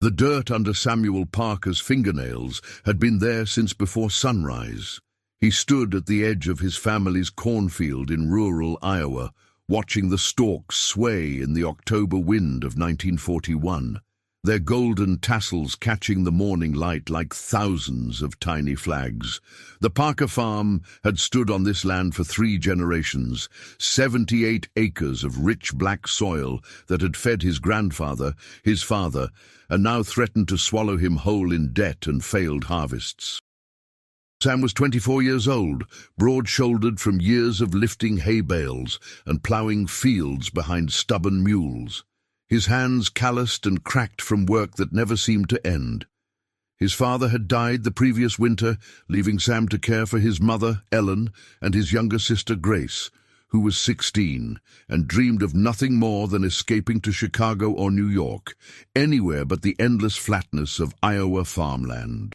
The dirt under Samuel Parker's fingernails had been there since before sunrise. He stood at the edge of his family's cornfield in rural Iowa, watching the stalks sway in the October wind of 1941, their golden tassels catching the morning light like thousands of tiny flags. The Parker farm had stood on this land for 3 generations, 78 acres of rich black soil that had fed his grandfather, his father, and now threatened to swallow him whole in debt and failed harvests. Sam was 24 years old, broad-shouldered from years of lifting hay bales and ploughing fields behind stubborn mules, his hands calloused and cracked from work that never seemed to end. His father had died the previous winter, leaving Sam to care for his mother, Ellen, and his younger sister, Grace, who was 16 and dreamed of nothing more than escaping to Chicago or New York, anywhere but the endless flatness of Iowa farmland.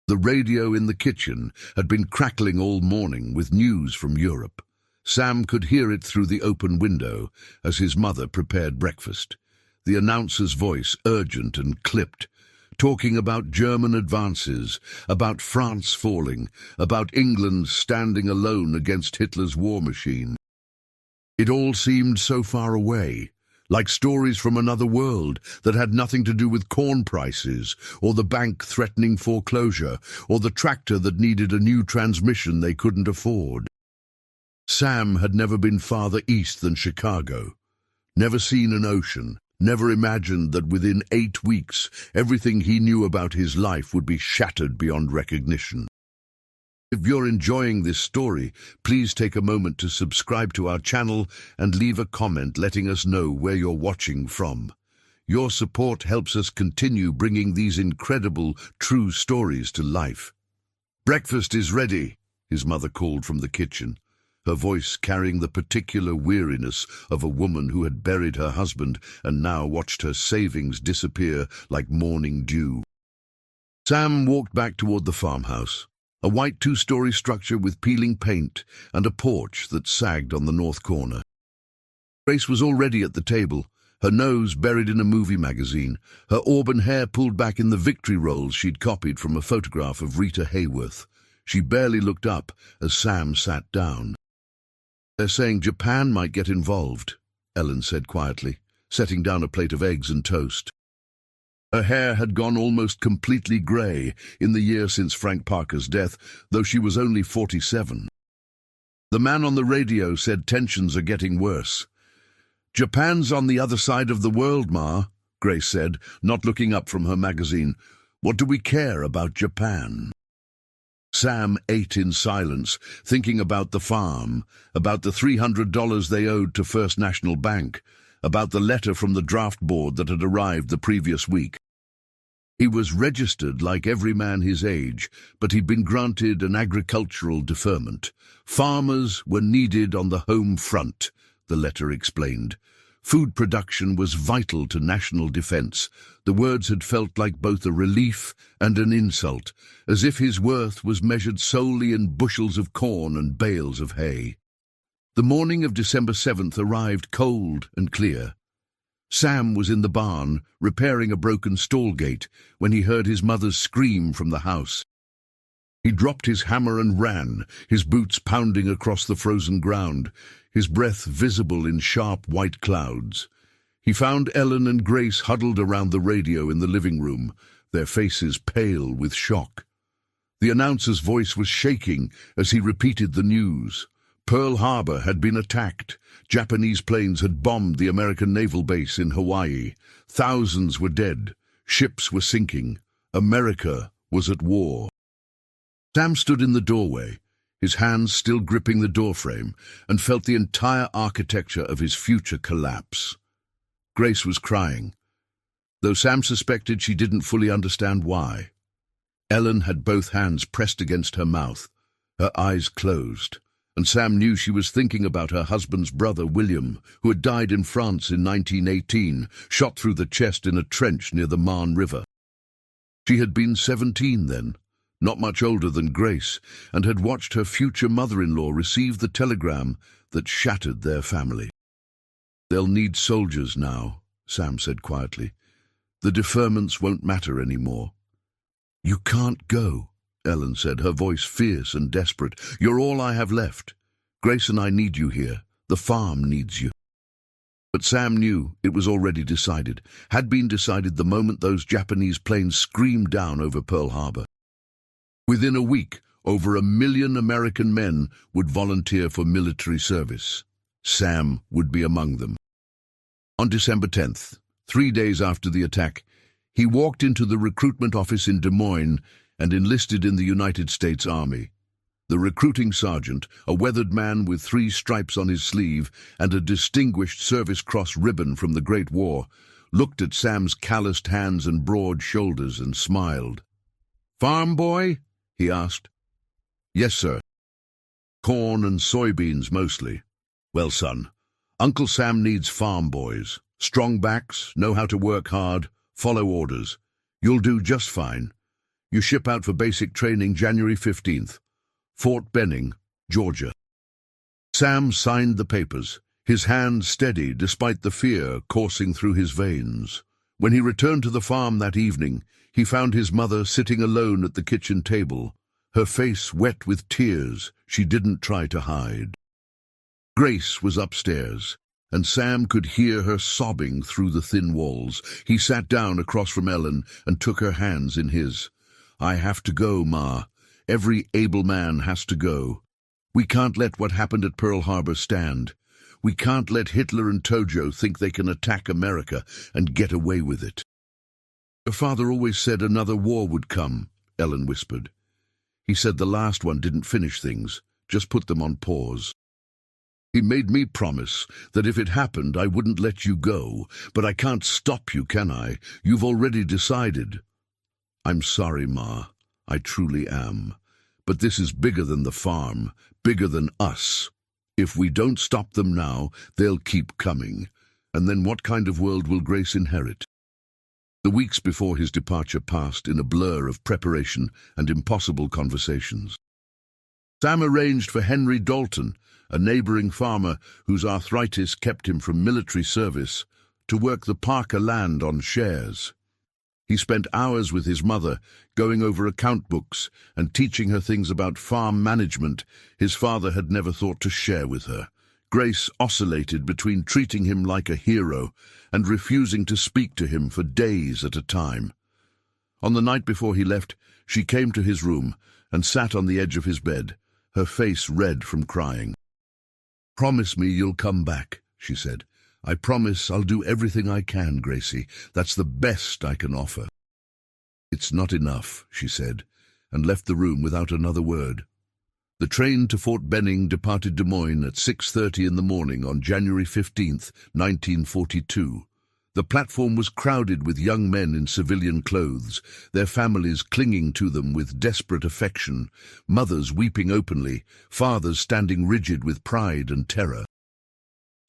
The radio in the kitchen had been crackling all morning with news from Europe. Sam could hear it through the open window as his mother prepared breakfast. The announcer's voice, urgent and clipped, talking about German advances, about France falling, about England standing alone against Hitler's war machine. It all seemed so far away, like stories from another world that had nothing to do with corn prices, or the bank threatening foreclosure, or the tractor that needed a new transmission they couldn't afford. Sam had never been farther east than Chicago, never seen an ocean, never imagined that within 8 weeks everything he knew about his life would be shattered beyond recognition. If you're enjoying this story, please take a moment to subscribe to our channel and leave a comment letting us know where you're watching from. Your support helps us continue bringing these incredible, true stories to life. "Breakfast is ready," his mother called from the kitchen, her voice carrying the particular weariness of a woman who had buried her husband and now watched her savings disappear like morning dew. Sam walked back toward the farmhouse, a white 2-story structure with peeling paint and a porch that sagged on the north corner. Grace was already at the table, her nose buried in a movie magazine, her auburn hair pulled back in the victory rolls she'd copied from a photograph of Rita Hayworth. She barely looked up as Sam sat down. "They're saying Japan might get involved," Ellen said quietly, setting down a plate of eggs and toast. Her hair had gone almost completely grey in the year since Frank Parker's death, though she was only 47. The man on the radio said tensions are getting worse. "Japan's on the other side of the world, Ma," Grace said, not looking up from her magazine. "What do we care about Japan?" Sam ate in silence, thinking about the farm, about the $300 they owed to First National Bank, about the letter from the draft board that had arrived the previous week. He was registered like every man his age, but he'd been granted an agricultural deferment. Farmers were needed on the home front, the letter explained. Food production was vital to national defense. The words had felt like both a relief and an insult, as if his worth was measured solely in bushels of corn and bales of hay. The morning of December 7th arrived cold and clear. Sam was in the barn, repairing a broken stall gate, when he heard his mother's scream from the house. He dropped his hammer and ran, his boots pounding across the frozen ground, his breath visible in sharp white clouds. He found Ellen and Grace huddled around the radio in the living room, their faces pale with shock. The announcer's voice was shaking as he repeated the news. Pearl Harbor had been attacked. Japanese planes had bombed the American naval base in Hawaii. Thousands were dead. Ships were sinking. America was at war. Sam stood in the doorway, his hands still gripping the doorframe, and felt the entire architecture of his future collapse. Grace was crying, though Sam suspected she didn't fully understand why. Ellen had both hands pressed against her mouth, her eyes closed, and Sam knew she was thinking about her husband's brother, William, who had died in France in 1918, shot through the chest in a trench near the Marne River. She had been 17 then, not much older than Grace, and had watched her future mother-in-law receive the telegram that shattered their family. "They'll need soldiers now," Sam said quietly. The deferments won't matter anymore. You can't go, Ellen said, her voice fierce and desperate. You're all I have left. Grace and I need you here. The farm needs you. But Sam knew it was already decided, had been decided the moment those Japanese planes screamed down over Pearl Harbor. Within a week, over 1 million American men would volunteer for military service. Sam would be among them. On December 10th, 3 days after the attack, he walked into the recruitment office in Des Moines and enlisted in the United States Army. The recruiting sergeant, a weathered man with 3 stripes on his sleeve and a Distinguished Service Cross ribbon from the Great War, looked at Sam's calloused hands and broad shoulders and smiled. "Farm boy?" he asked. "Yes, sir. Corn and soybeans mostly." "Well, son, Uncle Sam needs farm boys. Strong backs, know how to work hard, follow orders. You'll do just fine. You ship out for basic training January 15th. Fort Benning, Georgia." Sam signed the papers, his hand steady despite the fear coursing through his veins. When he returned to the farm that evening, he found his mother sitting alone at the kitchen table, her face wet with tears she didn't try to hide. Grace was upstairs, and Sam could hear her sobbing through the thin walls. He sat down across from Ellen and took her hands in his. "I have to go, Ma. Every able man has to go. We can't let what happened at Pearl Harbor stand. We can't let Hitler and Tojo think they can attack America and get away with it." "Your father always said another war would come," Ellen whispered. "He said the last one didn't finish things, just put them on pause. He made me promise that if it happened I wouldn't let you go, but I can't stop you, can I? You've already decided." "I'm sorry, Ma. I truly am. But this is bigger than the farm, bigger than us. If we don't stop them now, they'll keep coming. And then what kind of world will Grace inherit?" The weeks before his departure passed in a blur of preparation and impossible conversations. Sam arranged for Henry Dalton, a neighboring farmer whose arthritis kept him from military service, to work the Parker land on shares. He spent hours with his mother, going over account books and teaching her things about farm management his father had never thought to share with her. Grace oscillated between treating him like a hero and refusing to speak to him for days at a time. On the night before he left, she came to his room and sat on the edge of his bed, her face red from crying. "Promise me you'll come back," she said. "I promise I'll do everything I can, Gracie. That's the best I can offer." "It's not enough," she said, and left the room without another word. The train to Fort Benning departed Des Moines at 6:30 in the morning on January 15th, 1942. The platform was crowded with young men in civilian clothes, their families clinging to them with desperate affection, mothers weeping openly, fathers standing rigid with pride and terror.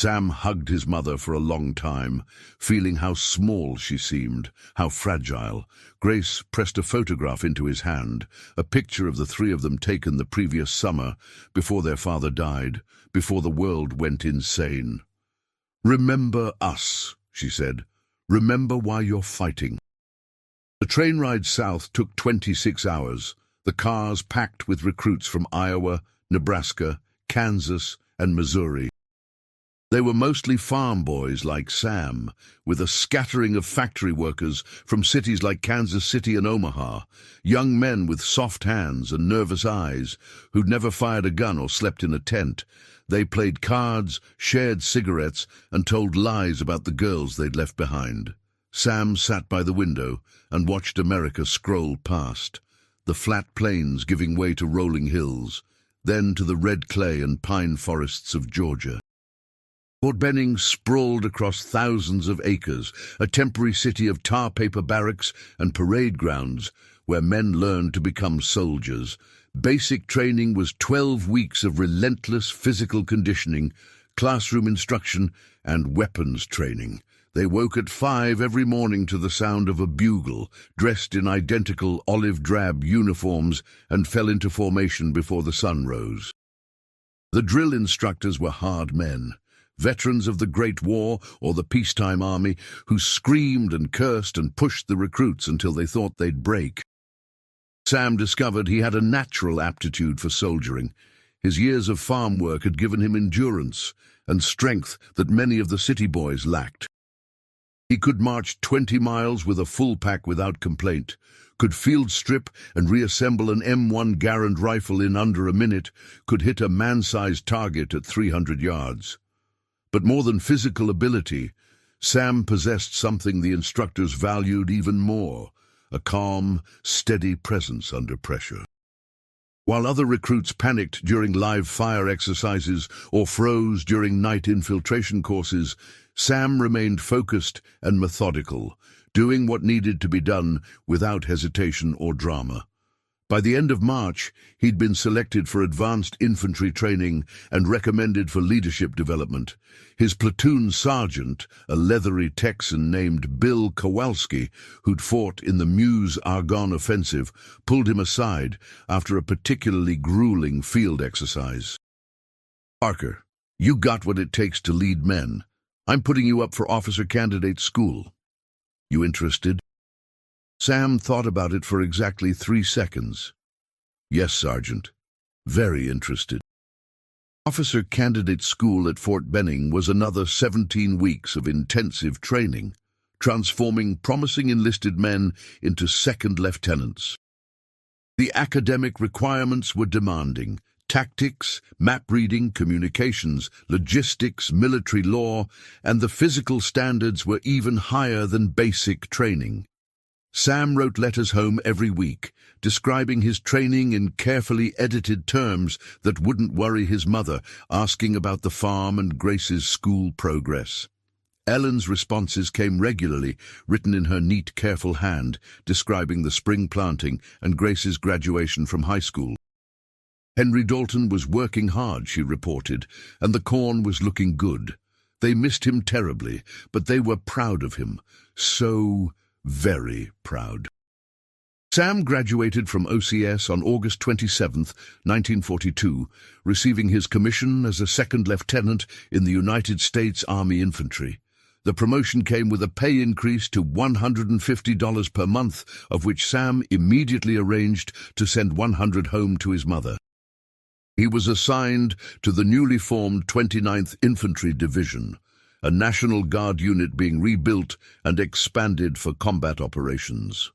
Sam hugged his mother for a long time, feeling how small she seemed, how fragile. Grace pressed a photograph into his hand, a picture of the 3 of them taken the previous summer, before their father died, before the world went insane. "Remember us," she said. "Remember why you're fighting." The train ride south took 26 hours, the cars packed with recruits from Iowa, Nebraska, Kansas, and Missouri. They were mostly farm boys like Sam, with a scattering of factory workers from cities like Kansas City and Omaha, young men with soft hands and nervous eyes who'd never fired a gun or slept in a tent. They played cards, shared cigarettes, and told lies about the girls they'd left behind. Sam sat by the window and watched America scroll past, the flat plains giving way to rolling hills, then to the red clay and pine forests of Georgia. Fort Benning sprawled across thousands of acres, a temporary city of tar paper barracks and parade grounds where men learned to become soldiers. Basic training was 12 weeks of relentless physical conditioning, classroom instruction, and weapons training. They woke at 5 every morning to the sound of a bugle, dressed in identical olive-drab uniforms, and fell into formation before the sun rose. The drill instructors were hard men, veterans of the Great War or the peacetime army, who screamed and cursed and pushed the recruits until they thought they'd break. Sam discovered he had a natural aptitude for soldiering. His years of farm work had given him endurance and strength that many of the city boys lacked. He could march 20 miles with a full pack without complaint, could field strip and reassemble an M1 Garand rifle in under a minute, could hit a man-sized target at 300 yards. But more than physical ability, Sam possessed something the instructors valued even more: a calm, steady presence under pressure. While other recruits panicked during live fire exercises or froze during night infiltration courses, Sam remained focused and methodical, doing what needed to be done without hesitation or drama. By the end of March, he'd been selected for advanced infantry training and recommended for leadership development. His platoon sergeant, a leathery Texan named Bill Kowalski, who'd fought in the Meuse-Argonne offensive, pulled him aside after a particularly grueling field exercise. "Parker, you got what it takes to lead men. I'm putting you up for officer candidate school. You interested?" Sam thought about it for exactly 3 seconds. "Yes, Sergeant. Very interested." Officer candidate school at Fort Benning was another 17 weeks of intensive training, transforming promising enlisted men into second lieutenants. The academic requirements were demanding: tactics, map reading, communications, logistics, military law, and the physical standards were even higher than basic training. Sam wrote letters home every week, describing his training in carefully edited terms that wouldn't worry his mother, asking about the farm and Grace's school progress. Ellen's responses came regularly, written in her neat, careful hand, describing the spring planting and Grace's graduation from high school. Henry Dalton was working hard, she reported, and the corn was looking good. They missed him terribly, but they were proud of him. So very proud. Sam graduated from OCS on August 27, 1942, receiving his commission as a second lieutenant in the United States Army Infantry. The promotion came with a pay increase to $150 per month, of which Sam immediately arranged to send 100 home to his mother. He was assigned to the newly formed 29th Infantry Division, a National Guard unit being rebuilt and expanded for combat operations.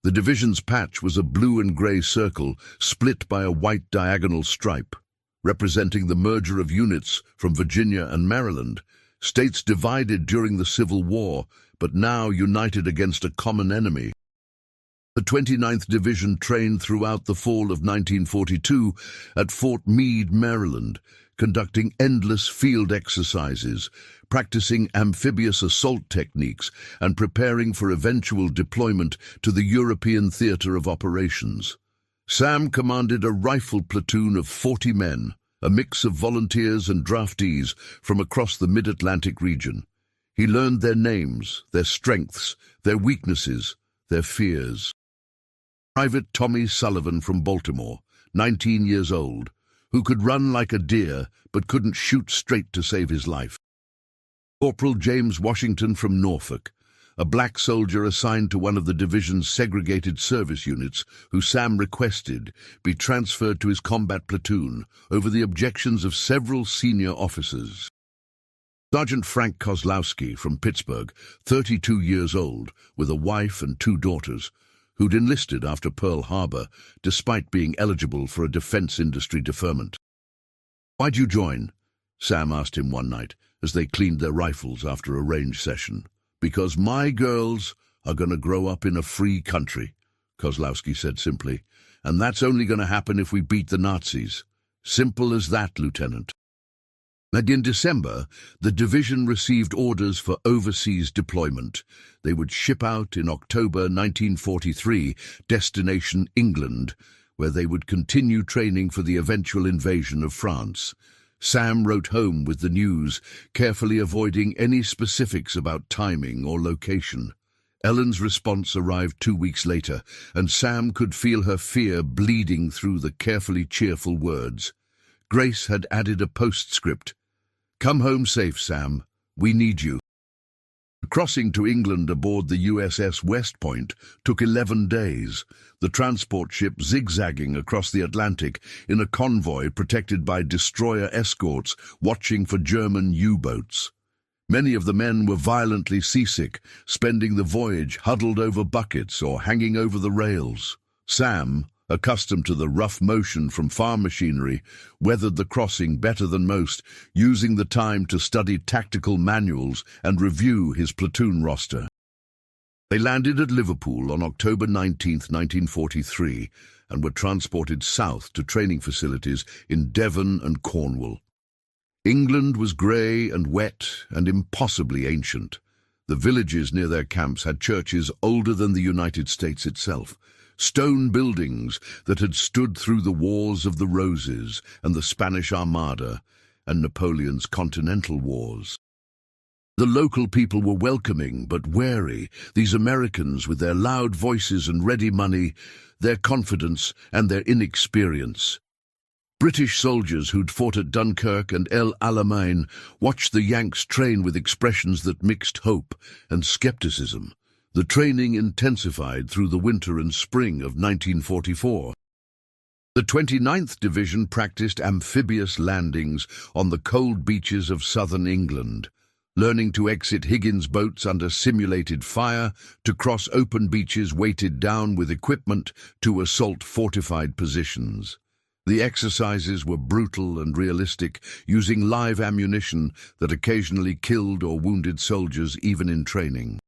The division's patch was a blue and grey circle split by a white diagonal stripe, representing the merger of units from Virginia and Maryland, states divided during the Civil War, but now united against a common enemy. The 29th Division trained throughout the fall of 1942 at Fort Meade, Maryland, conducting endless field exercises, practicing amphibious assault techniques, and preparing for eventual deployment to the European theater of operations. Sam commanded a rifle platoon of 40 men, a mix of volunteers and draftees from across the mid-Atlantic region. He learned their names, their strengths, their weaknesses, their fears. Private Tommy Sullivan from Baltimore, 19 years old, who could run like a deer but couldn't shoot straight to save his life. Corporal James Washington from Norfolk, a black soldier assigned to one of the division's segregated service units, who Sam requested be transferred to his combat platoon over the objections of several senior officers. Sergeant Frank Kozlowski from Pittsburgh, 32 years old, with a wife and 2 daughters, who'd enlisted after Pearl Harbor, despite being eligible for a defense industry deferment. "Why'd you join?" Sam asked him one night, as they cleaned their rifles after a range session. "Because my girls are going to grow up in a free country," Kozlowski said simply, "and that's only going to happen if we beat the Nazis. Simple as that, Lieutenant." And in December, the division received orders for overseas deployment. They would ship out in October 1943, destination England, where they would continue training for the eventual invasion of France. Sam wrote home with the news, carefully avoiding any specifics about timing or location. Ellen's response arrived 2 weeks later, and Sam could feel her fear bleeding through the carefully cheerful words. Grace had added a postscript. Come home safe, Sam. We need you. Crossing to England aboard the USS West Point took 11 days, the transport ship zigzagging across the Atlantic in a convoy protected by destroyer escorts watching for German U-boats. Many of the men were violently seasick, spending the voyage huddled over buckets or hanging over the rails. Sam, accustomed to the rough motion from farm machinery, weathered the crossing better than most, using the time to study tactical manuals and review his platoon roster. They landed at Liverpool on October 19, 1943, and were transported south to training facilities in Devon and Cornwall. England was grey and wet and impossibly ancient. The villages near their camps had churches older than the United States itself, stone buildings that had stood through the Wars of the Roses and the Spanish Armada and Napoleon's Continental Wars. The local people were welcoming but wary, these Americans with their loud voices and ready money, their confidence and their inexperience. British soldiers who'd fought at Dunkirk and El Alamein watched the Yanks train with expressions that mixed hope and skepticism. The training intensified through the winter and spring of 1944. The 29th Division practiced amphibious landings on the cold beaches of southern England, learning to exit Higgins boats under simulated fire, to cross open beaches weighted down with equipment, to assault fortified positions. The exercises were brutal and realistic, using live ammunition that occasionally killed or wounded soldiers even in training.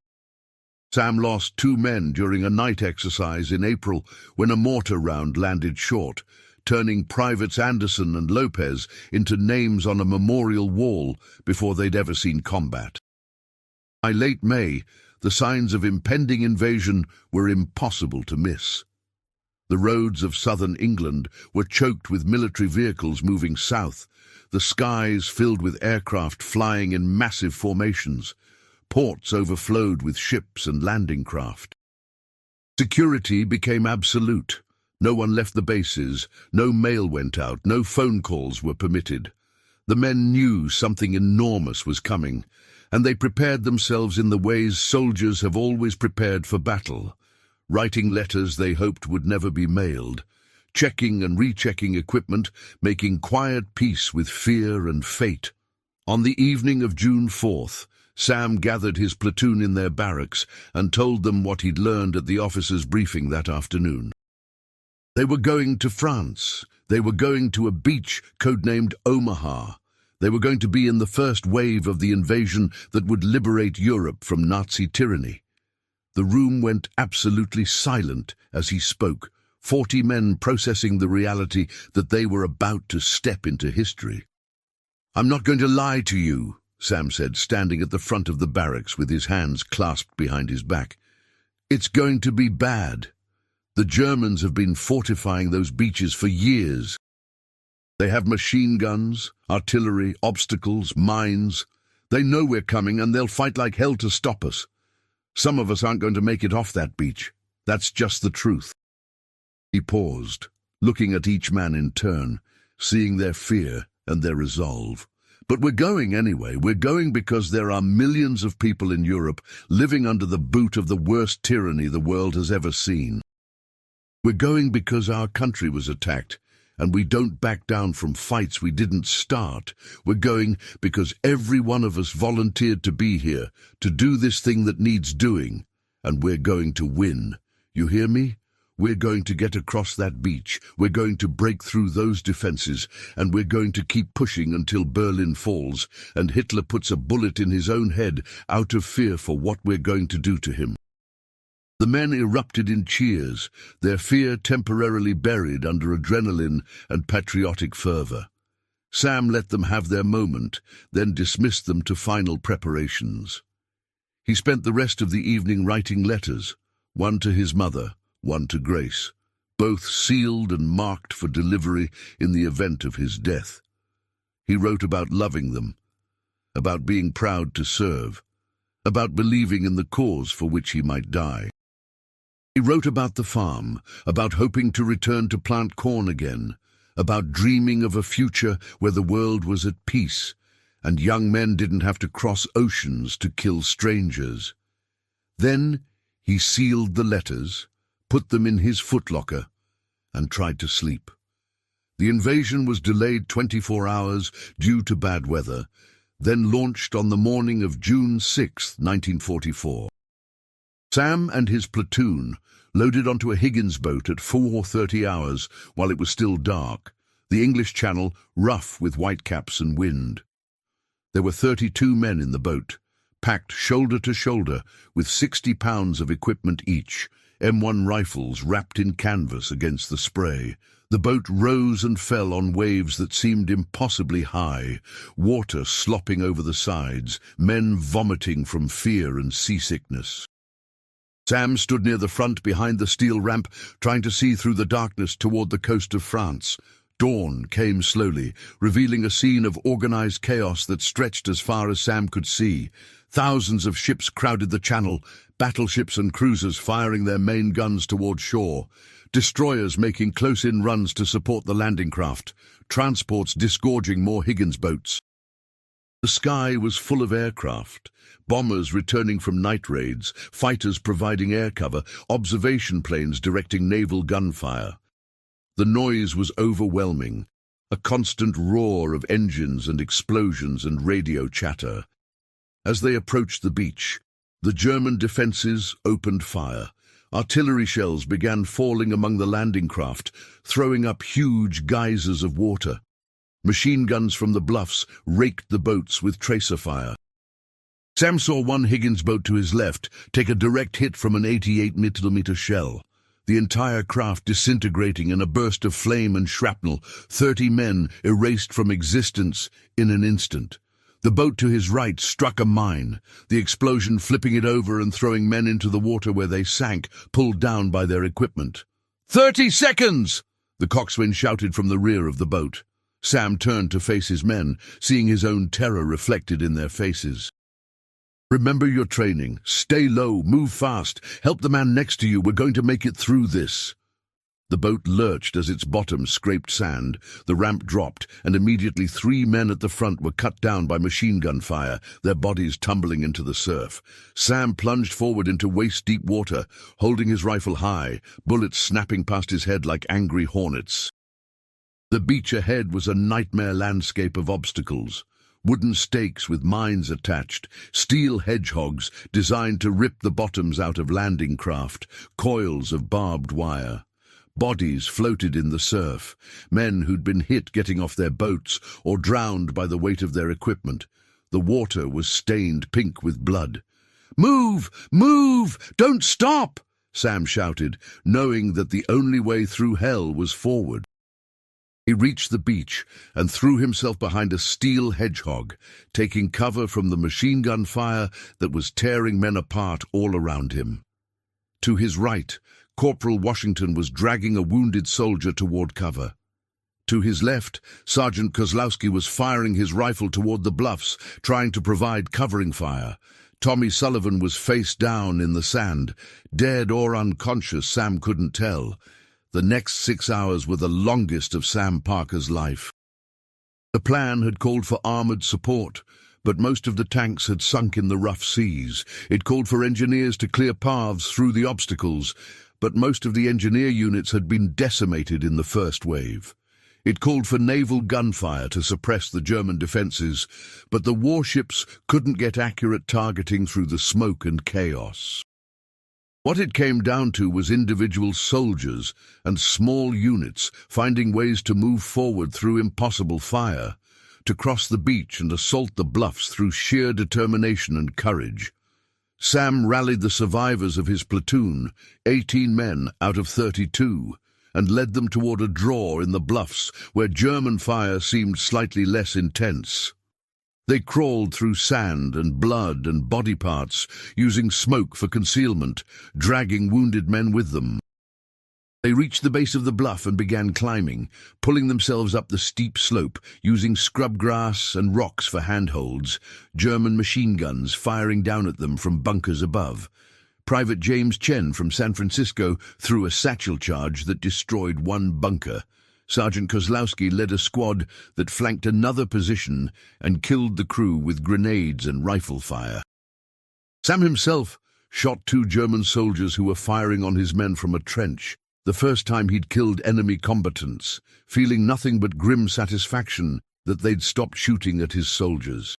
Sam lost 2 men during a night exercise in April when a mortar round landed short, turning Privates Anderson and Lopez into names on a memorial wall before they'd ever seen combat. By late May, the signs of impending invasion were impossible to miss. The roads of southern England were choked with military vehicles moving south, the skies filled with aircraft flying in massive formations. Ports overflowed with ships and landing craft. Security became absolute. No one left the bases, no mail went out, no phone calls were permitted. The men knew something enormous was coming, and they prepared themselves in the ways soldiers have always prepared for battle, writing letters they hoped would never be mailed, checking and rechecking equipment, making quiet peace with fear and fate. On the evening of June 4th, Sam gathered his platoon in their barracks and told them what he'd learned at the officers' briefing that afternoon. They were going to France. They were going to a beach codenamed Omaha. They were going to be in the first wave of the invasion that would liberate Europe from Nazi tyranny. The room went absolutely silent as he spoke, 40 men processing the reality that they were about to step into history. "I'm not going to lie to you," Sam said, standing at the front of the barracks with his hands clasped behind his back. "It's going to be bad. The Germans have been fortifying those beaches for years. They have machine guns, artillery, obstacles, mines. They know we're coming and they'll fight like hell to stop us. Some of us aren't going to make it off that beach. That's just the truth." He paused, looking at each man in turn, seeing their fear and their resolve. "But we're going anyway. We're going because there are millions of people in Europe living under the boot of the worst tyranny the world has ever seen. We're going because our country was attacked, and we don't back down from fights we didn't start. We're going because every one of us volunteered to be here, to do this thing that needs doing, and we're going to win. You hear me? We're going to get across that beach, we're going to break through those defenses, and we're going to keep pushing until Berlin falls, and Hitler puts a bullet in his own head out of fear for what we're going to do to him." The men erupted in cheers, their fear temporarily buried under adrenaline and patriotic fervor. Sam let them have their moment, then dismissed them to final preparations. He spent the rest of the evening writing letters, one to his mother, one to Grace, both sealed and marked for delivery in the event of his death. He wrote about loving them, about being proud to serve, about believing in the cause for which he might die. He wrote about the farm, about hoping to return to plant corn again, about dreaming of a future where the world was at peace, and young men didn't have to cross oceans to kill strangers. Then he sealed the letters, put them in his footlocker, and tried to sleep. The invasion was delayed 24 hours due to bad weather, then launched on the morning of June 6, 1944. Sam and his platoon loaded onto a Higgins boat at 4:30 hours while it was still dark, the English Channel rough with whitecaps and wind. There were 32 men in the boat, packed shoulder to shoulder with 60 pounds of equipment each, M1 rifles wrapped in canvas against the spray. The boat rose and fell on waves that seemed impossibly high, water slopping over the sides, men vomiting from fear and seasickness. Sam stood near the front behind the steel ramp, trying to see through the darkness toward the coast of France. Dawn came slowly, revealing a scene of organized chaos that stretched as far as Sam could see. Thousands of ships crowded the channel, battleships and cruisers firing their main guns toward shore, destroyers making close-in runs to support the landing craft, transports disgorging more Higgins boats. The sky was full of aircraft, bombers returning from night raids, fighters providing air cover, observation planes directing naval gunfire. The noise was overwhelming, a constant roar of engines and explosions and radio chatter. As they approached the beach, the German defenses opened fire. Artillery shells began falling among the landing craft, throwing up huge geysers of water. Machine guns from the bluffs raked the boats with tracer fire. Sam saw one Higgins boat to his left take a direct hit from an 88mm shell, the entire craft disintegrating in a burst of flame and shrapnel, 30 men erased from existence in an instant. The boat to his right struck a mine, the explosion flipping it over and throwing men into the water where they sank, pulled down by their equipment. 30 seconds! The coxswain shouted from the rear of the boat. Sam turned to face his men, seeing his own terror reflected in their faces. Remember your training. Stay low, move fast. Help the man next to you. We're going to make it through this. The boat lurched as its bottom scraped sand. The ramp dropped, and immediately 3 men at the front were cut down by machine gun fire, their bodies tumbling into the surf. Sam plunged forward into waist-deep water, holding his rifle high, bullets snapping past his head like angry hornets. The beach ahead was a nightmare landscape of obstacles. Wooden stakes with mines attached, steel hedgehogs designed to rip the bottoms out of landing craft, coils of barbed wire. Bodies floated in the surf, men who'd been hit getting off their boats or drowned by the weight of their equipment. The water was stained pink with blood. "Move! Move! Don't stop!" Sam shouted, knowing that the only way through hell was forward. He reached the beach and threw himself behind a steel hedgehog, taking cover from the machine gun fire that was tearing men apart all around him. To his right, Corporal Washington was dragging a wounded soldier toward cover. To his left, Sergeant Kozlowski was firing his rifle toward the bluffs, trying to provide covering fire. Tommy Sullivan was face down in the sand, dead or unconscious, Sam couldn't tell. The next 6 hours were the longest of Sam Parker's life. The plan had called for armored support, but most of the tanks had sunk in the rough seas. It called for engineers to clear paths through the obstacles, but most of the engineer units had been decimated in the first wave. It called for naval gunfire to suppress the German defenses, but the warships couldn't get accurate targeting through the smoke and chaos. What it came down to was individual soldiers and small units finding ways to move forward through impossible fire, to cross the beach and assault the bluffs through sheer determination and courage. Sam rallied the survivors of his platoon, 18 men out of 32, and led them toward a draw in the bluffs where German fire seemed slightly less intense. They crawled through sand and blood and body parts, using smoke for concealment, dragging wounded men with them. They reached the base of the bluff and began climbing, pulling themselves up the steep slope, using scrub grass and rocks for handholds, German machine guns firing down at them from bunkers above. Private James Chen from San Francisco threw a satchel charge that destroyed one bunker. Sergeant Kozlowski led a squad that flanked another position and killed the crew with grenades and rifle fire. Sam himself shot 2 German soldiers who were firing on his men from a trench, the first time he'd killed enemy combatants, feeling nothing but grim satisfaction that they'd stopped shooting at his soldiers.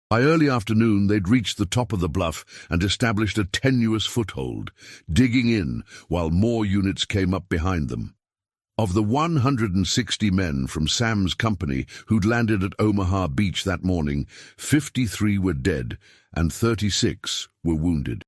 By early afternoon, they'd reached the top of the bluff and established a tenuous foothold, digging in while more units came up behind them. Of the 160 men from Sam's company who'd landed at Omaha Beach that morning, 53 were dead and 36 were wounded.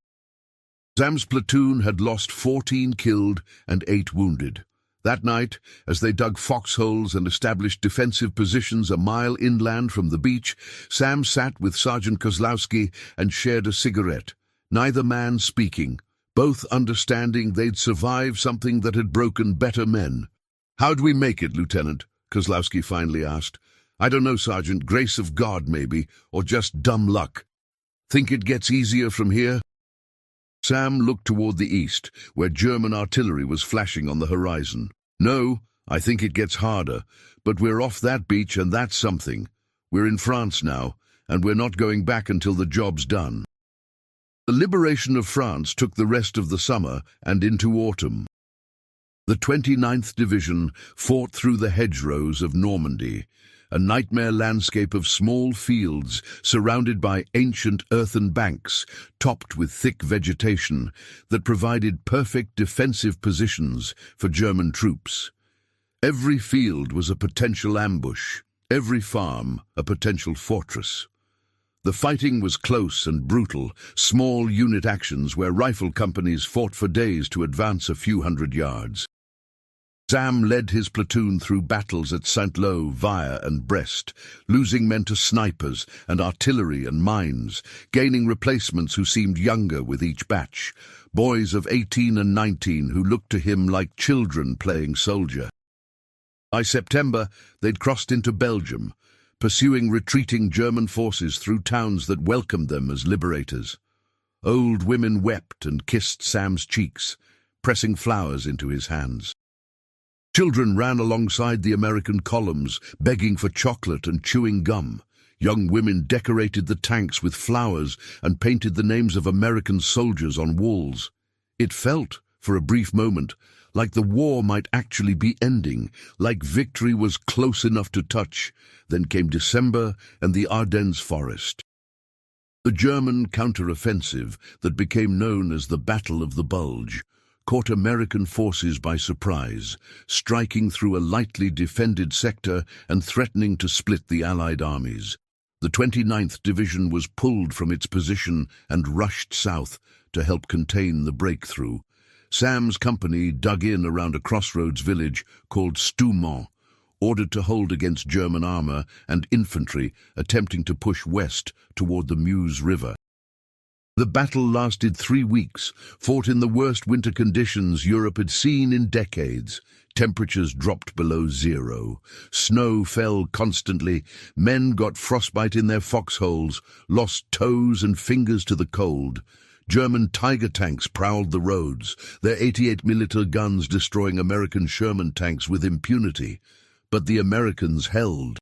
Sam's platoon had lost 14 killed and 8 wounded. That night, as they dug foxholes and established defensive positions a mile inland from the beach, Sam sat with Sergeant Kozlowski and shared a cigarette, neither man speaking, both understanding they'd survived something that had broken better men. "How'd we make it, Lieutenant?" Kozlowski finally asked. "I don't know, Sergeant. Grace of God, maybe, or just dumb luck. Think it gets easier from here?" Sam looked toward the east, where German artillery was flashing on the horizon. "No, I think it gets harder, but we're off that beach and that's something. We're in France now, and we're not going back until the job's done." The liberation of France took the rest of the summer and into autumn. The 29th Division fought through the hedgerows of Normandy, a nightmare landscape of small fields surrounded by ancient earthen banks topped with thick vegetation that provided perfect defensive positions for German troops. Every field was a potential ambush, every farm a potential fortress. The fighting was close and brutal, small unit actions where rifle companies fought for days to advance a few hundred yards. Sam led his platoon through battles at Saint-Lô, Vire and Brest, losing men to snipers and artillery and mines, gaining replacements who seemed younger with each batch, boys of 18 and 19 who looked to him like children playing soldier. By September, they'd crossed into Belgium, pursuing retreating German forces through towns that welcomed them as liberators. Old women wept and kissed Sam's cheeks, pressing flowers into his hands. Children ran alongside the American columns, begging for chocolate and chewing gum. Young women decorated the tanks with flowers and painted the names of American soldiers on walls. It felt, for a brief moment, like the war might actually be ending, like victory was close enough to touch. Then came December and the Ardennes forest. The German counter-offensive that became known as the Battle of the Bulge caught American forces by surprise, striking through a lightly defended sector and threatening to split the Allied armies. The 29th Division was pulled from its position and rushed south to help contain the breakthrough. Sam's company dug in around a crossroads village called Stoumont, ordered to hold against German armor and infantry attempting to push west toward the Meuse River. The battle lasted 3 weeks, fought in the worst winter conditions Europe had seen in decades. Temperatures dropped below zero. Snow fell constantly. Men got frostbite in their foxholes, lost toes and fingers to the cold. German Tiger tanks prowled the roads, their 88mm guns destroying American Sherman tanks with impunity. But the Americans held.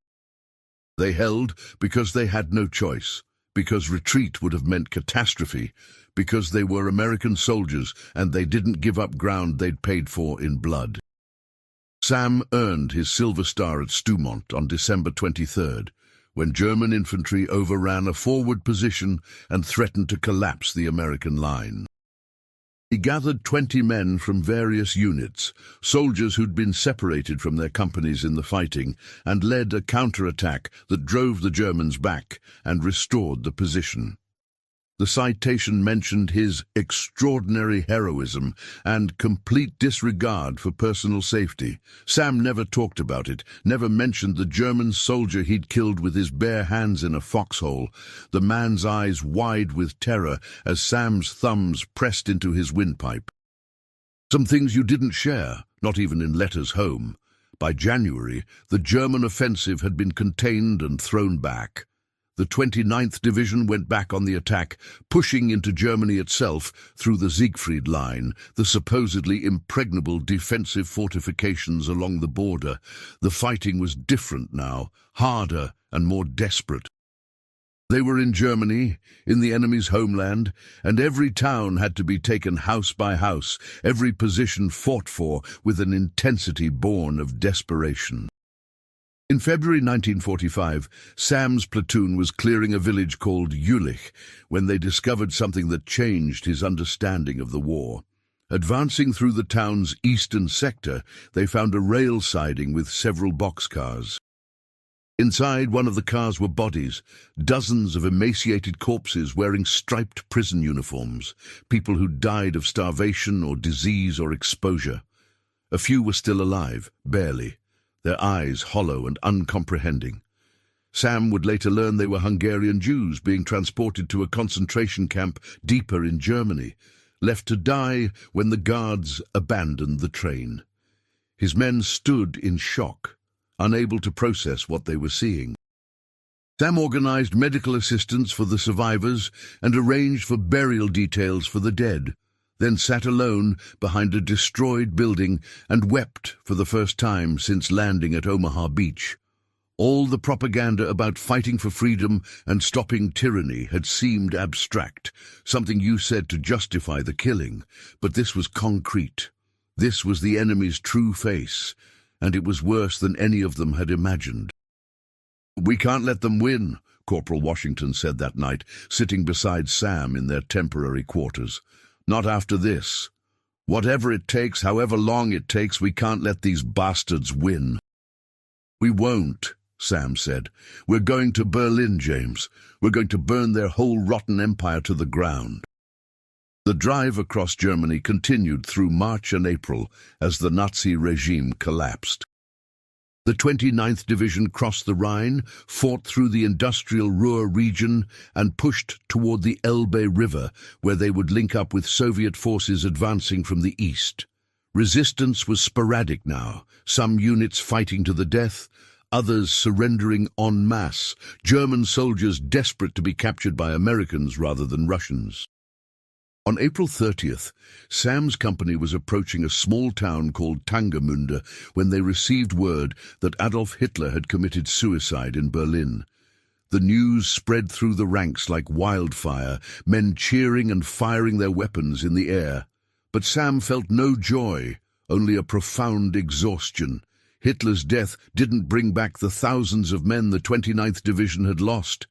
They held because they had no choice. Because retreat would have meant catastrophe, because they were American soldiers and they didn't give up ground they'd paid for in blood. Sam earned his Silver Star at Stoumont on December 23rd, when German infantry overran a forward position and threatened to collapse the American line. He gathered 20 men from various units, soldiers who'd been separated from their companies in the fighting, and led a counterattack that drove the Germans back and restored the position. The citation mentioned his extraordinary heroism and complete disregard for personal safety. Sam never talked about it, never mentioned the German soldier he'd killed with his bare hands in a foxhole, the man's eyes wide with terror as Sam's thumbs pressed into his windpipe. Some things you didn't share, not even in letters home. By January, the German offensive had been contained and thrown back. The 29th Division went back on the attack, pushing into Germany itself through the Siegfried Line, the supposedly impregnable defensive fortifications along the border. The fighting was different now, harder and more desperate. They were in Germany, in the enemy's homeland, and every town had to be taken house by house, every position fought for with an intensity born of desperation. In February 1945, Sam's platoon was clearing a village called Jülich when they discovered something that changed his understanding of the war. Advancing through the town's eastern sector, they found a rail siding with several boxcars. Inside one of the cars were bodies, dozens of emaciated corpses wearing striped prison uniforms, people who died of starvation or disease or exposure. A few were still alive, barely, their eyes hollow and uncomprehending. Sam would later learn they were Hungarian Jews being transported to a concentration camp deeper in Germany, left to die when the guards abandoned the train. His men stood in shock, unable to process what they were seeing. Sam organized medical assistance for the survivors and arranged for burial details for the dead, then sat alone behind a destroyed building and wept for the first time since landing at Omaha Beach. All the propaganda about fighting for freedom and stopping tyranny had seemed abstract, something you said to justify the killing, but this was concrete. This was the enemy's true face, and it was worse than any of them had imagined. "We can't let them win," Corporal Washington said that night, sitting beside Sam in their temporary quarters. "Not after this. Whatever it takes, however long it takes, we can't let these bastards win." "We won't," Sam said. "We're going to Berlin, James. We're going to burn their whole rotten empire to the ground." The drive across Germany continued through March and April as the Nazi regime collapsed. The 29th Division crossed the Rhine, fought through the industrial Ruhr region, and pushed toward the Elbe River, where they would link up with Soviet forces advancing from the east. Resistance was sporadic now, some units fighting to the death, others surrendering en masse, German soldiers desperate to be captured by Americans rather than Russians. On April 30th, Sam's company was approaching a small town called Tangermünde when they received word that Adolf Hitler had committed suicide in Berlin. The news spread through the ranks like wildfire, men cheering and firing their weapons in the air. But Sam felt no joy, only a profound exhaustion. Hitler's death didn't bring back the thousands of men the 29th Division had lost.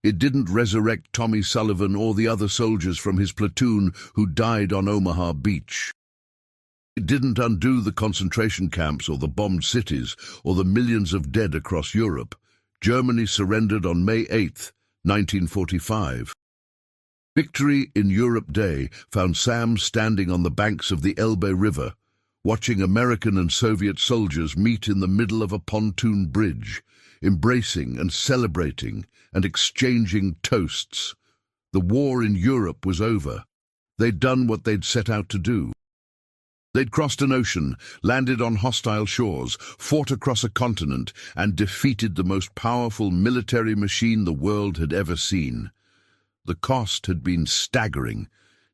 It didn't resurrect Tommy Sullivan or the other soldiers from his platoon who died on Omaha Beach. It didn't undo the concentration camps or the bombed cities or the millions of dead across Europe. Germany surrendered on May 8, 1945. Victory in Europe Day found Sam standing on the banks of the Elbe River, watching American and Soviet soldiers meet in the middle of a pontoon bridge, embracing and celebrating and exchanging toasts. The war in Europe was over. They'd done what they'd set out to do. They'd crossed an ocean, landed on hostile shores, fought across a continent, and defeated the most powerful military machine the world had ever seen. The cost had been staggering.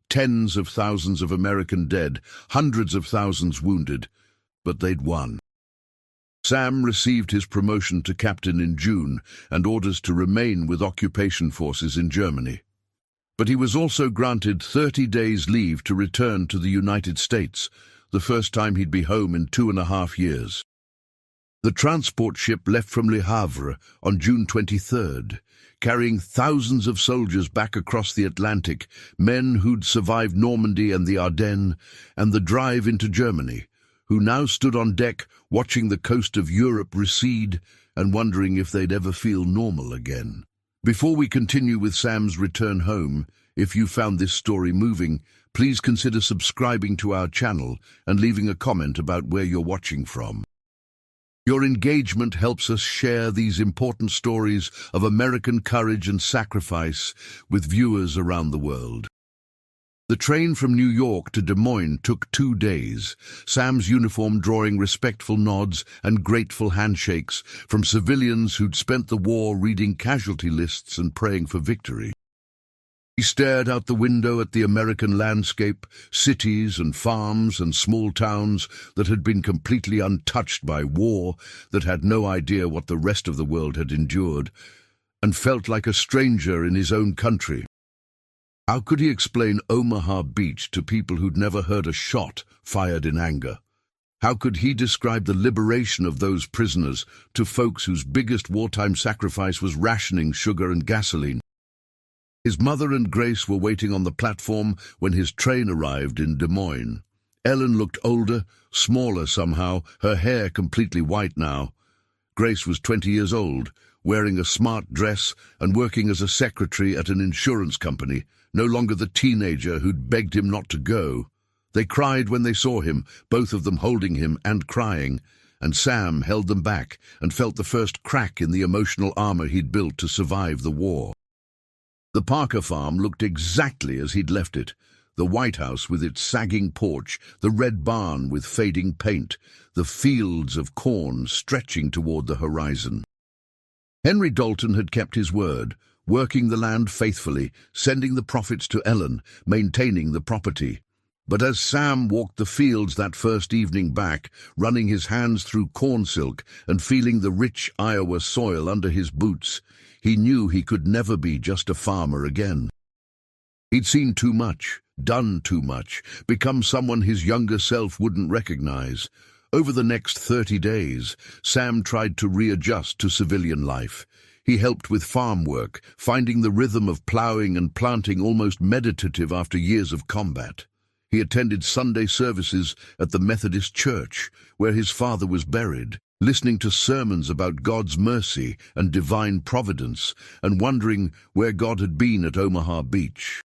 Tens of thousands of American dead, hundreds of thousands wounded, but they'd won. Sam received his promotion to captain in June and orders to remain with occupation forces in Germany. But he was also granted 30 days leave to return to the United States, the first time he'd be home in 2.5 years. The transport ship left from Le Havre on June 23rd, carrying thousands of soldiers back across the Atlantic, men who'd survived Normandy and the Ardennes, and the drive into Germany, who now stood on deck watching the coast of Europe recede and wondering if they'd ever feel normal again. Before we continue with Sam's return home, if you found this story moving, please consider subscribing to our channel and leaving a comment about where you're watching from. Your engagement helps us share these important stories of American courage and sacrifice with viewers around the world. The train from New York to Des Moines took 2 days, Sam's uniform drawing respectful nods and grateful handshakes from civilians who'd spent the war reading casualty lists and praying for victory. He stared out the window at the American landscape, cities and farms and small towns that had been completely untouched by war, that had no idea what the rest of the world had endured, and felt like a stranger in his own country. How could he explain Omaha Beach to people who'd never heard a shot fired in anger? How could he describe the liberation of those prisoners to folks whose biggest wartime sacrifice was rationing sugar and gasoline? His mother and Grace were waiting on the platform when his train arrived in Des Moines. Ellen looked older, smaller somehow, her hair completely white now. Grace was 20 years old, wearing a smart dress and working as a secretary at an insurance company, no longer the teenager who'd begged him not to go. They cried when they saw him, both of them holding him and crying, and Sam held them back and felt the first crack in the emotional armor he'd built to survive the war. The Parker farm looked exactly as he'd left it. The White House with its sagging porch, the red barn with fading paint, the fields of corn stretching toward the horizon. Henry Dalton had kept his word, working the land faithfully, sending the profits to Ellen, maintaining the property. But as Sam walked the fields that first evening back, running his hands through corn silk and feeling the rich Iowa soil under his boots, he knew he could never be just a farmer again. He'd seen too much, done too much, become someone his younger self wouldn't recognize. Over the next 30 days, Sam tried to readjust to civilian life. He helped with farm work, finding the rhythm of plowing and planting almost meditative after years of combat. He attended Sunday services at the Methodist Church, where his father was buried, listening to sermons about God's mercy and divine providence, and wondering where God had been at Omaha Beach.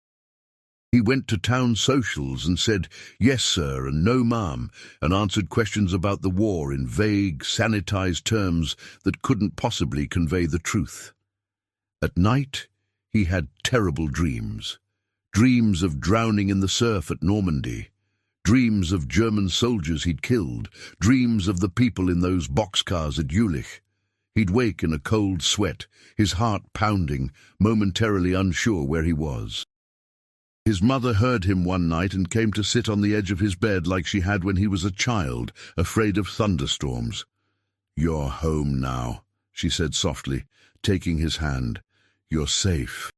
He went to town socials and said, "Yes, sir," and "No, ma'am," and answered questions about the war in vague, sanitized terms that couldn't possibly convey the truth. At night, he had terrible dreams. Dreams of drowning in the surf at Normandy. Dreams of German soldiers he'd killed. Dreams of the people in those boxcars at Jülich. He'd wake in a cold sweat, his heart pounding, momentarily unsure where he was. His mother heard him one night and came to sit on the edge of his bed like she had when he was a child, afraid of thunderstorms. "You're home now," she said softly, taking his hand. "You're safe."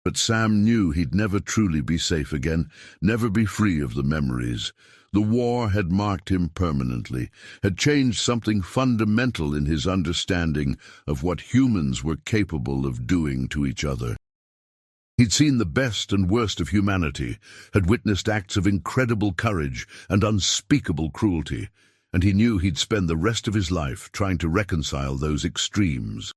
But Sam knew he'd never truly be safe again, never be free of the memories. The war had marked him permanently, had changed something fundamental in his understanding of what humans were capable of doing to each other. He'd seen the best and worst of humanity, had witnessed acts of incredible courage and unspeakable cruelty, and he knew he'd spend the rest of his life trying to reconcile those extremes.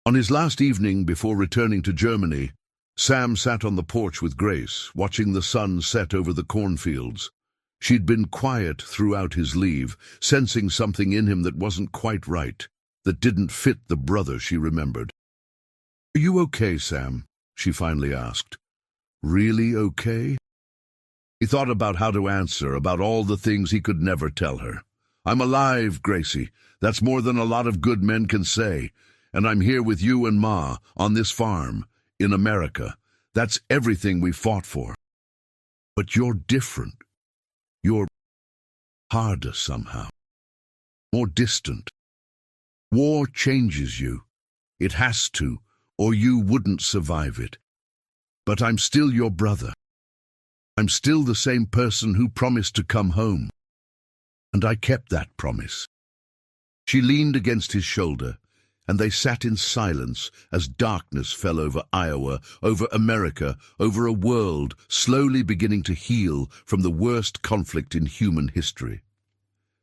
On his last evening before returning to Germany, Sam sat on the porch with Grace, watching the sun set over the cornfields. She'd been quiet throughout his leave, sensing something in him that wasn't quite right, that didn't fit the brother she remembered. "Are you okay, Sam?" she finally asked. "Really okay?" He thought about how to answer, about all the things he could never tell her. "I'm alive, Gracie. That's more than a lot of good men can say. And I'm here with you and Ma, on this farm, in America. That's everything we fought for. But you're different. You're harder somehow. More distant. War changes you. It has to, or you wouldn't survive it. But I'm still your brother. I'm still the same person who promised to come home. And I kept that promise." She leaned against his shoulder, and they sat in silence as darkness fell over Iowa, over America, over a world slowly beginning to heal from the worst conflict in human history.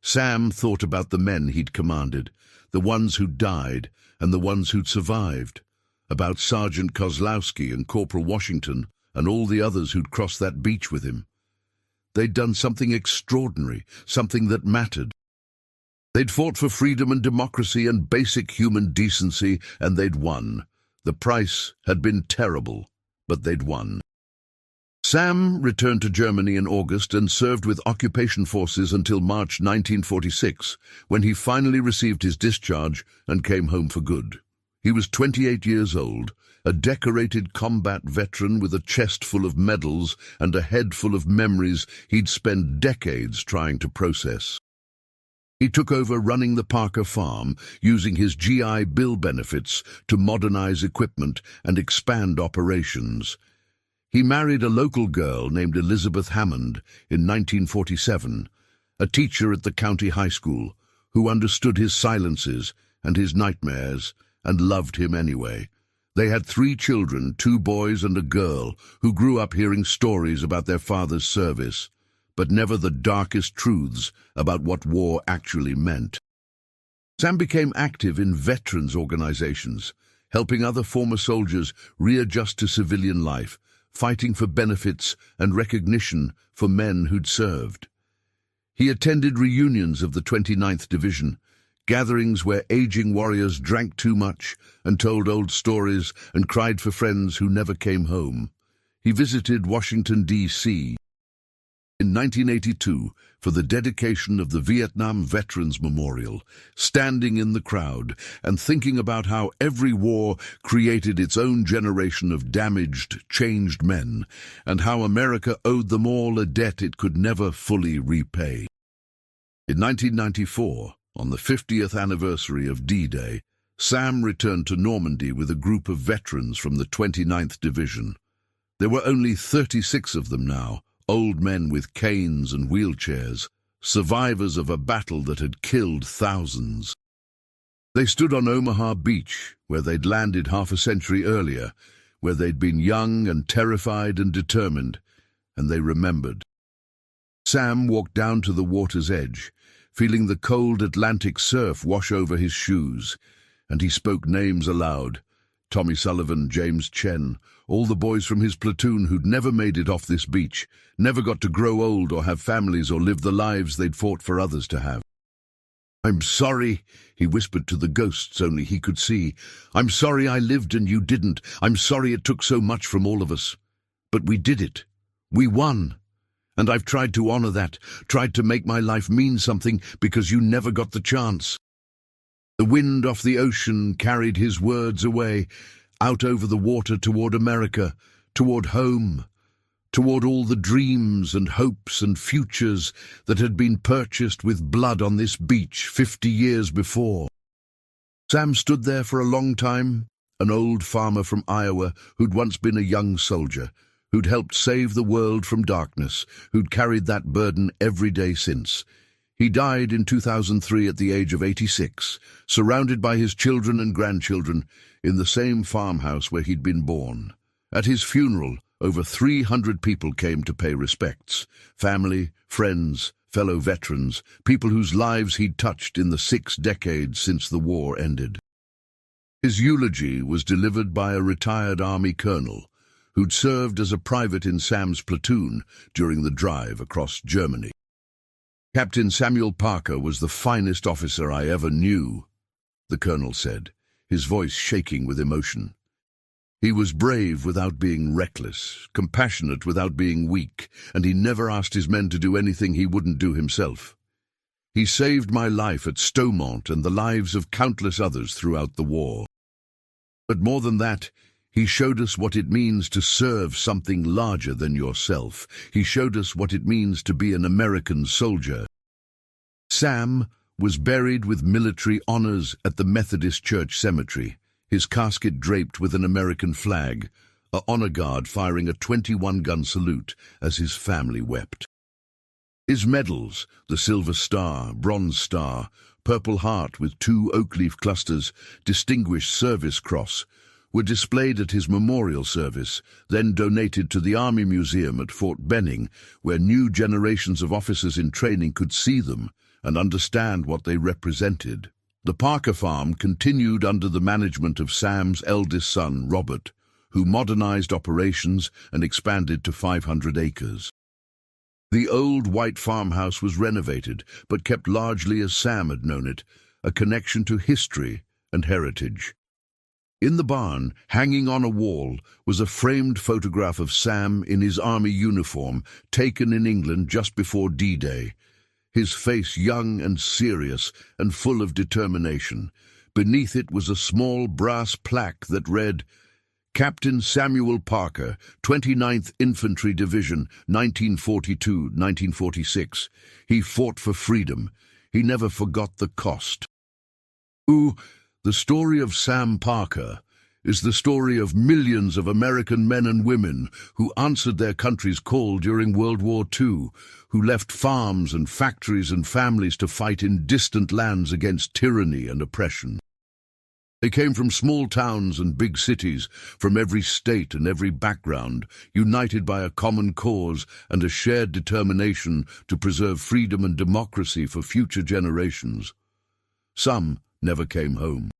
Sam thought about the men he'd commanded, the ones who'd died and the ones who'd survived, about Sergeant Kozlowski and Corporal Washington and all the others who'd crossed that beach with him. They'd done something extraordinary, something that mattered. They'd fought for freedom and democracy and basic human decency, and they'd won. The price had been terrible, but they'd won. Sam returned to Germany in August and served with occupation forces until March 1946, when he finally received his discharge and came home for good. He was 28 years old, a decorated combat veteran with a chest full of medals and a head full of memories he'd spent decades trying to process. He took over running the Parker farm, using his GI Bill benefits to modernize equipment and expand operations. He married a local girl named Elizabeth Hammond in 1947, a teacher at the county high school, who understood his silences and his nightmares and loved him anyway. They had 3 children, 2 boys and a girl, who grew up hearing stories about their father's service, but never the darkest truths about what war actually meant. Sam became active in veterans organizations, helping other former soldiers readjust to civilian life, fighting for benefits and recognition for men who'd served. He attended reunions of the 29th Division, gatherings where aging warriors drank too much and told old stories and cried for friends who never came home. He visited Washington, D.C. in 1982 for the dedication of the Vietnam Veterans Memorial, standing in the crowd and thinking about how every war created its own generation of damaged, changed men, and how America owed them all a debt it could never fully repay. In 1994, on the 50th anniversary of D-Day, Sam returned to Normandy with a group of veterans from the 29th Division. There were only 36 of them now, old men with canes and wheelchairs, survivors of a battle that had killed thousands. They stood on Omaha Beach, where they'd landed half a century earlier, where they'd been young and terrified and determined, and they remembered. Sam walked down to the water's edge, feeling the cold Atlantic surf wash over his shoes, and he spoke names aloud. Tommy Sullivan, James Chen, all the boys from his platoon who'd never made it off this beach, never got to grow old or have families or live the lives they'd fought for others to have. "I'm sorry," he whispered to the ghosts only he could see. "I'm sorry I lived and you didn't. I'm sorry it took so much from all of us. But we did it. We won. And I've tried to honor that, tried to make my life mean something because you never got the chance." The wind off the ocean carried his words away, out over the water toward America, toward home, toward all the dreams and hopes and futures that had been purchased with blood on this beach 50 years before. Sam stood there for a long time, an old farmer from Iowa who'd once been a young soldier, who'd helped save the world from darkness, who'd carried that burden every day since. He died in 2003 at the age of 86, surrounded by his children and grandchildren in the same farmhouse where he'd been born. At his funeral, over 300 people came to pay respects. Family, friends, fellow veterans, people whose lives he'd touched in the 6 decades since the war ended. His eulogy was delivered by a retired Army colonel who'd served as a private in Sam's platoon during the drive across Germany. "Captain Samuel Parker was the finest officer I ever knew," the colonel said, his voice shaking with emotion. "He was brave without being reckless, compassionate without being weak, and he never asked his men to do anything he wouldn't do himself. He saved my life at Stowmont and the lives of countless others throughout the war. But more than that, he showed us what it means to serve something larger than yourself. He showed us what it means to be an American soldier." Sam was buried with military honors at the Methodist Church Cemetery, his casket draped with an American flag, a honor guard firing a 21-gun salute as his family wept. His medals, the Silver Star, Bronze Star, Purple Heart with 2 oak leaf clusters, Distinguished Service Cross, were displayed at his memorial service, then donated to the Army Museum at Fort Benning, where new generations of officers in training could see them and understand what they represented. The Parker farm continued under the management of Sam's eldest son, Robert, who modernized operations and expanded to 500 acres. The old white farmhouse was renovated, but kept largely as Sam had known it, a connection to history and heritage. In the barn, hanging on a wall, was a framed photograph of Sam in his army uniform, taken in England just before D-Day. His face young and serious and full of determination. Beneath it was a small brass plaque that read, Captain Samuel Parker, 29th Infantry Division, 1942-1946. He fought for freedom. He never forgot the cost. The story of Sam Parker is the story of millions of American men and women who answered their country's call during World War II, who left farms and factories and families to fight in distant lands against tyranny and oppression. They came from small towns and big cities, from every state and every background, united by a common cause and a shared determination to preserve freedom and democracy for future generations. Some never came home.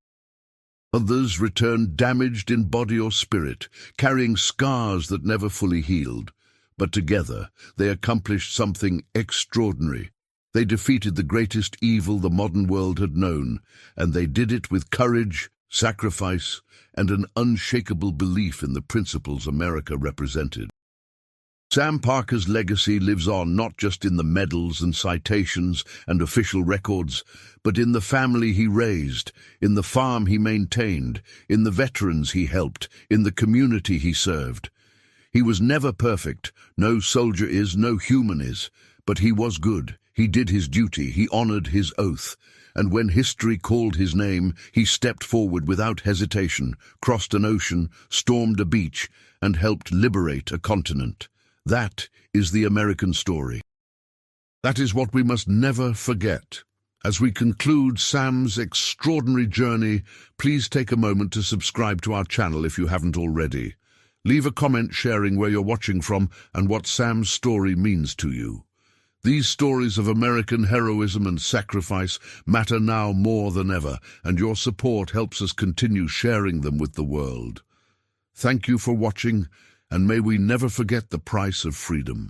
Others returned damaged in body or spirit, carrying scars that never fully healed. But together, they accomplished something extraordinary. They defeated the greatest evil the modern world had known, and they did it with courage, sacrifice, and an unshakable belief in the principles America represented. Sam Parker's legacy lives on not just in the medals and citations and official records, but in the family he raised, in the farm he maintained, in the veterans he helped, in the community he served. He was never perfect, no soldier is, no human is, but he was good, he did his duty, he honored his oath, and when history called his name, he stepped forward without hesitation, crossed an ocean, stormed a beach, and helped liberate a continent. That is the American story. That is what we must never forget. As we conclude Sam's extraordinary journey, please take a moment to subscribe to our channel if you haven't already. Leave a comment sharing where you're watching from and what Sam's story means to you. These stories of American heroism and sacrifice matter now more than ever, and your support helps us continue sharing them with the world. Thank you for watching, and may we never forget the price of freedom.